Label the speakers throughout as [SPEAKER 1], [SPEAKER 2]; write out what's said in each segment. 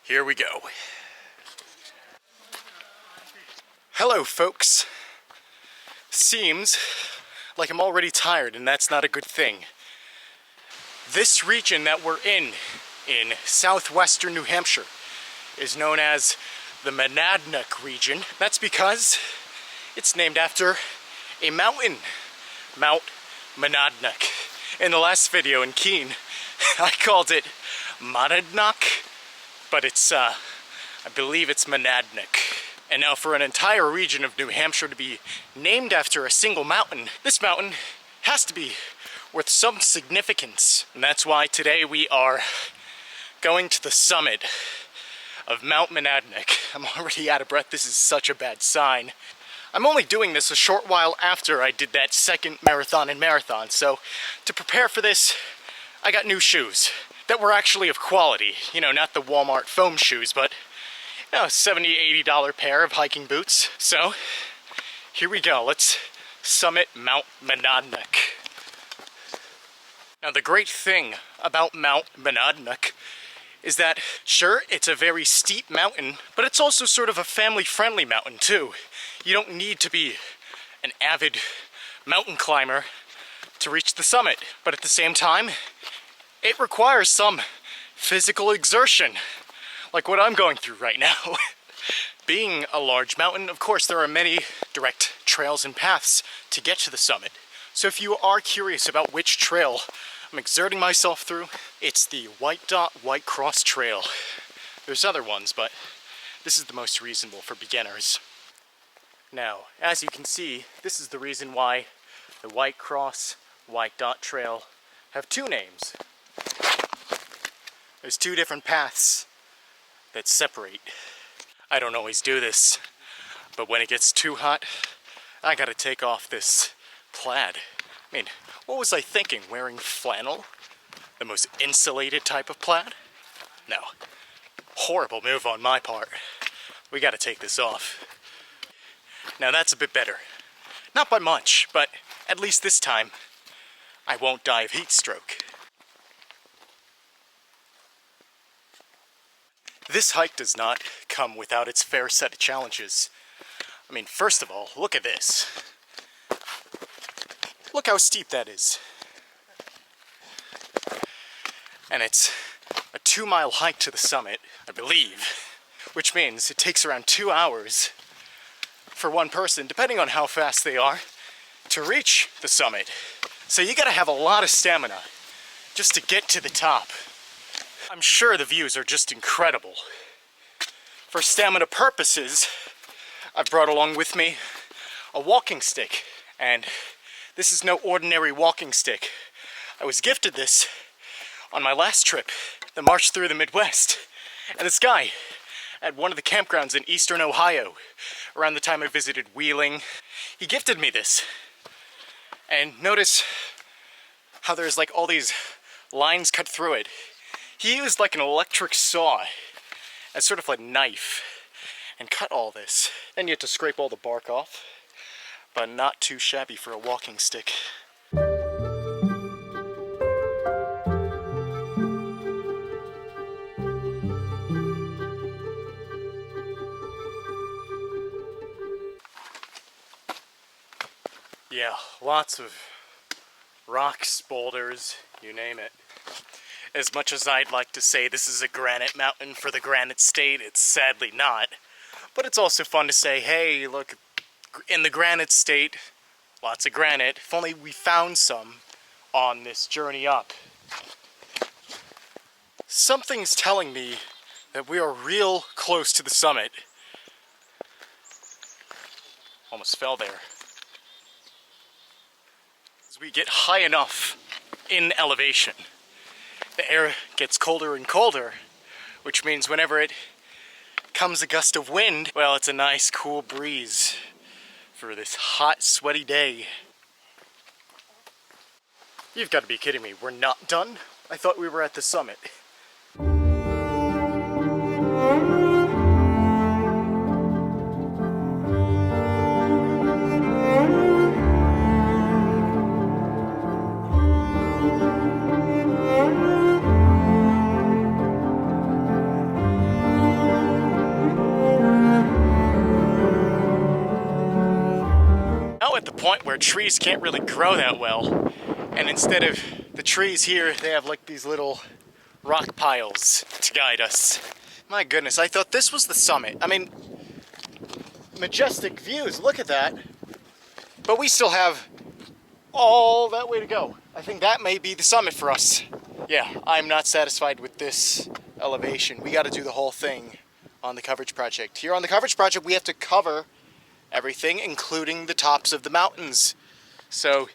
[SPEAKER 1] Here we go. Hello, folks. Seems like I'm already tired, and that's not a good thing. This region that we're in southwestern New Hampshire, is known as the Monadnock Region. That's because it's named after a mountain, Mount Monadnock. In the last video in Keene, I called it Monadnock, but it's, I believe it's Monadnock. And now for an entire region of New Hampshire to be named after a single mountain, this mountain has to be worth some significance. And that's why today we are going to the summit of Mount Monadnock. I'm already out of breath. This is such a bad sign. I'm only doing this a short while after I did that second marathon in Marathon, so to prepare for this, I got new shoes that were actually of quality. You know, not the Walmart foam shoes, but you know, $70, $80 pair of hiking boots. So here we go. Let's summit Mount Monadnock. Now the great thing about Mount Monadnock is that, sure, it's a very steep mountain, but it's also sort of a family-friendly mountain too. You don't need to be an avid mountain climber to reach the summit, but at the same time, it requires some physical exertion, like what I'm going through right now. Being a large mountain, of course, there are many direct trails and paths to get to the summit. So if you are curious about which trail I'm exerting myself through, it's the White Dot White Cross Trail. There's other ones, but this is the most reasonable for beginners. Now, as you can see, this is the reason why the White Cross White Dot Trail have two names. There's two different paths that separate. I don't always do this, but when it gets too hot, I gotta take off this plaid. I mean, what was I thinking? Wearing flannel? The most insulated type of plaid? No. Horrible move on my part. We gotta take this off. Now that's a bit better. Not by much, but at least this time, I won't die of heat stroke. This hike does not come without its fair set of challenges. I mean, first of all, look at this. Look how steep that is. And it's a 2-mile hike to the summit, I believe, which means it takes around 2 hours for one person, depending on how fast they are, to reach the summit. So you gotta have a lot of stamina just to get to the top. I'm sure the views are just incredible. For stamina purposes, I've brought along with me a walking stick, and this is no ordinary walking stick. I was gifted this on my last trip, the march through the Midwest. And this guy at one of the campgrounds in eastern Ohio, around the time I visited Wheeling, he gifted me this. And notice how there's like all these lines cut through it. He used like an electric saw as sort of a knife and cut all this. Then you have to scrape all the bark off, but not too shabby for a walking stick. Yeah, lots of rocks, boulders, you name it. As much as I'd like to say this is a granite mountain for the granite state, it's sadly not. But it's also fun to say, hey, look, in the granite state, lots of granite. If only we found some on this journey up. Something's telling me that we are real close to the summit. Almost fell there. As we get high enough in elevation, the air gets colder and colder, which means whenever it comes a gust of wind, well, it's a nice cool breeze for this hot, sweaty day. You've got to be kidding me. We're not done? I thought we were at the summit. point where trees can't really grow that well. And instead of the trees here, they have like these little rock piles to guide us. My goodness, I thought this was the summit. I mean, majestic views, look at that. But we still have all that way to go. I think that may be the summit for us. Yeah, I'm not satisfied with this elevation. We got to do the whole thing on the coverage project. Here on the coverage project, we have to cover everything, including the tops of the mountains. So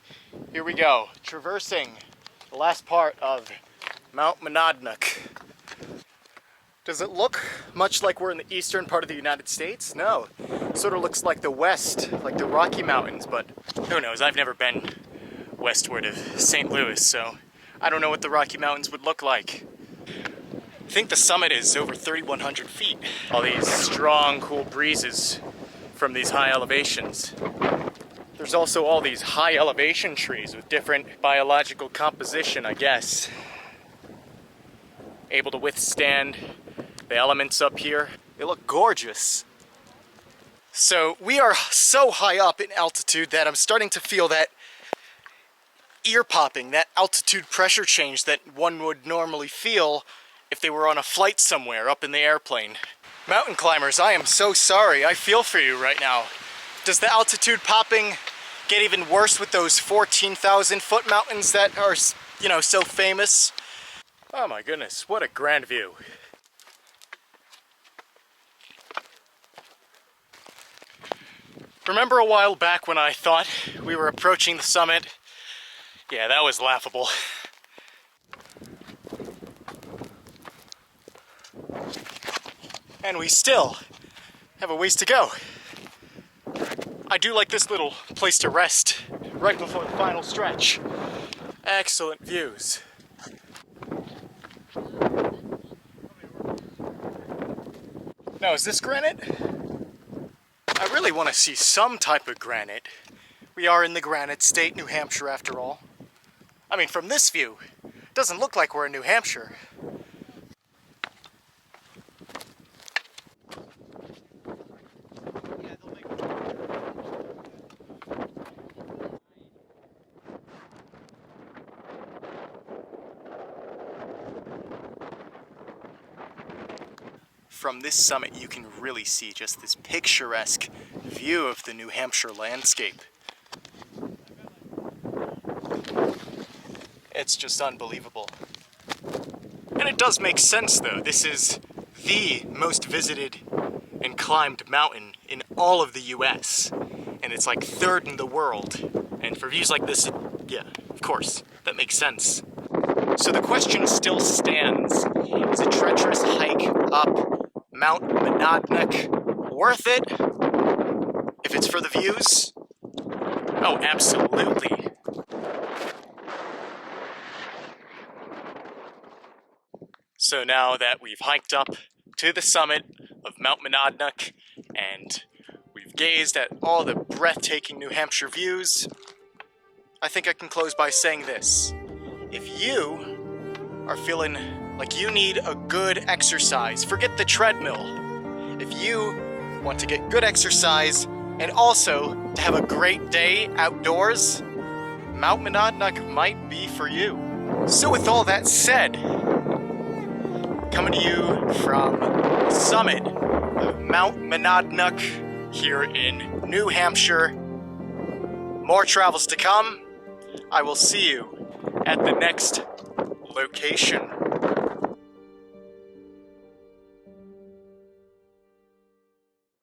[SPEAKER 1] here we go, traversing the last part of Mount Monadnock. Does it look much like we're in the eastern part of the United States? No. It sort of looks like the west, like the Rocky Mountains, but who knows? I've never been westward of St. Louis, so I don't know what the Rocky Mountains would look like. I think the summit is over 3,100 feet. All these strong, cool breezes from these high elevations. There's also all these high elevation trees with different biological composition, I guess. Able to withstand the elements up here. They look gorgeous. So we are so high up in altitude that I'm starting to feel that ear popping, that altitude pressure change that one would normally feel if they were on a flight somewhere up in the airplane. Mountain climbers, I am so sorry. I feel for you right now. Does the altitude popping get even worse with those 14,000 foot mountains that are, you know, so famous? Oh my goodness, what a grand view. Remember a while back when I thought we were approaching the summit? Yeah, that was laughable. And we still have a ways to go. I do like this little place to rest right before the final stretch. Excellent views. Now, is this granite? I really want to see some type of granite. We are in the granite state, New Hampshire, after all. I mean, from this view, it doesn't look like we're in New Hampshire. From this summit, you can really see just this picturesque view of the New Hampshire landscape. It's just unbelievable. And it does make sense, though. This is the most visited and climbed mountain in all of the US. And it's like third in the world. And for views like this, yeah, of course, that makes sense. So the question still stands. Is a treacherous hike up Mount Monadnock worth it? If it's for the views? Oh, absolutely. So now that we've hiked up to the summit of Mount Monadnock and we've gazed at all the breathtaking New Hampshire views, I think I can close by saying this. If you are feeling like you need a good exercise, forget the treadmill. If you want to get good exercise and also to have a great day outdoors, Mount Monadnock might be for you. So with all that said, coming to you from the summit of Mount Monadnock here in New Hampshire, more travels to come. I will see you at the next location.